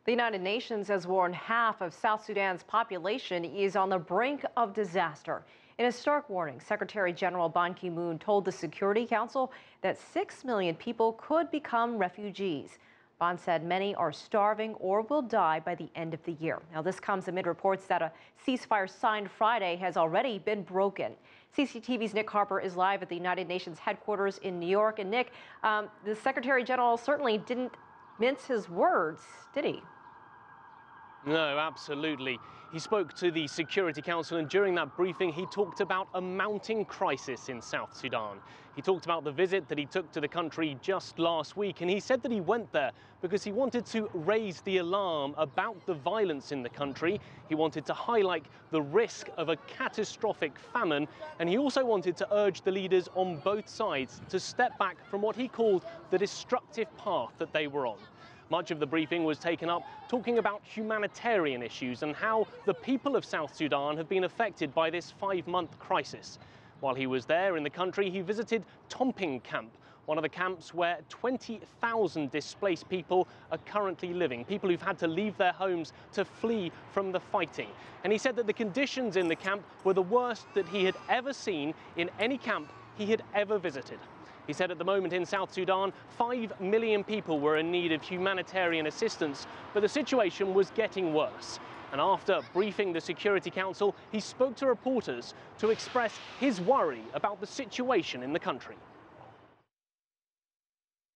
The United Nations has warned half of South Sudan's population is on the brink of disaster. In a stark warning, Secretary-General Ban Ki-moon told the Security Council that 6 million people could become refugees. Ban said many are starving or will die by the end of the year. Now, this comes amid reports that a ceasefire signed Friday has already been broken. CCTV's Nick Harper is live at the United Nations headquarters in New York. And Nick, the Secretary-General certainly didn't mince his words, did he? No, absolutely. He spoke to the Security Council, and during that briefing, he talked about a mounting crisis in South Sudan. He talked about the visit that he took to the country just last week, and he said that he went there because he wanted to raise the alarm about the violence in the country. He wanted to highlight the risk of a catastrophic famine, and he also wanted to urge the leaders on both sides to step back from what he called the destructive path that they were on. Much of the briefing was taken up talking about humanitarian issues and how the people of South Sudan have been affected by this 5-month crisis. While he was there in the country, he visited Tomping Camp, one of the camps where 20,000 displaced people are currently living, people who've had to leave their homes to flee from the fighting. And he said that the conditions in the camp were the worst that he had ever seen in any camp he had ever visited. He said at the moment in South Sudan, 5 million people were in need of humanitarian assistance, but the situation was getting worse. And after briefing the Security Council, he spoke to reporters to express his worry about the situation in the country.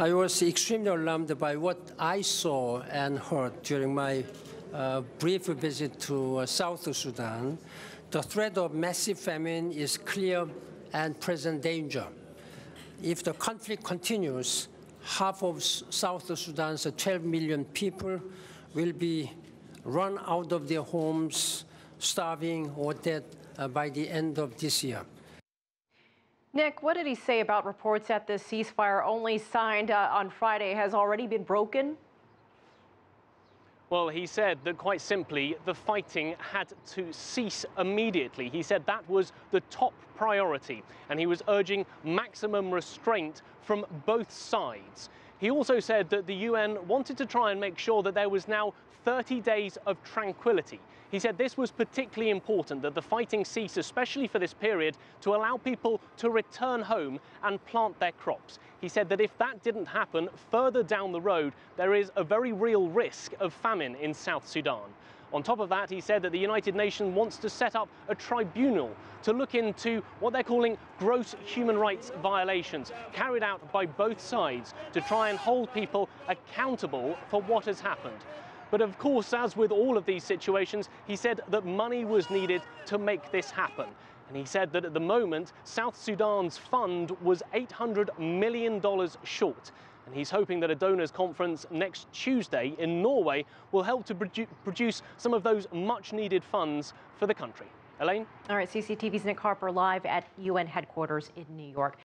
I was extremely alarmed by what I saw and heard during my brief visit to South Sudan. The threat of massive famine is clear and present danger. If the conflict continues, half of South Sudan's 12 million people will be run out of their homes, starving or dead by the end of this year. Nick, what did he say about reports that the ceasefire only signed on Friday has already been broken? Well, he said that quite simply, the fighting had to cease immediately. He said that was the top priority, and he was urging maximum restraint from both sides. He also said that the UN wanted to try and make sure that there was now 30 days of tranquility. He said this was particularly important, that the fighting cease, especially for this period, to allow people to return home and plant their crops. He said that if that didn't happen, further down the road, there is a very real risk of famine in South Sudan. On top of that, he said that the United Nations wants to set up a tribunal to look into what they're calling gross human rights violations carried out by both sides to try and hold people accountable for what has happened. But of course, as with all of these situations, he said that money was needed to make this happen. And he said that at the moment, South Sudan's fund was $800 million short. And he's hoping that a donors conference next Tuesday in Norway will help to produce some of those much needed funds for the country. Elaine? All right, CCTV's Nick Harper live at UN headquarters in New York.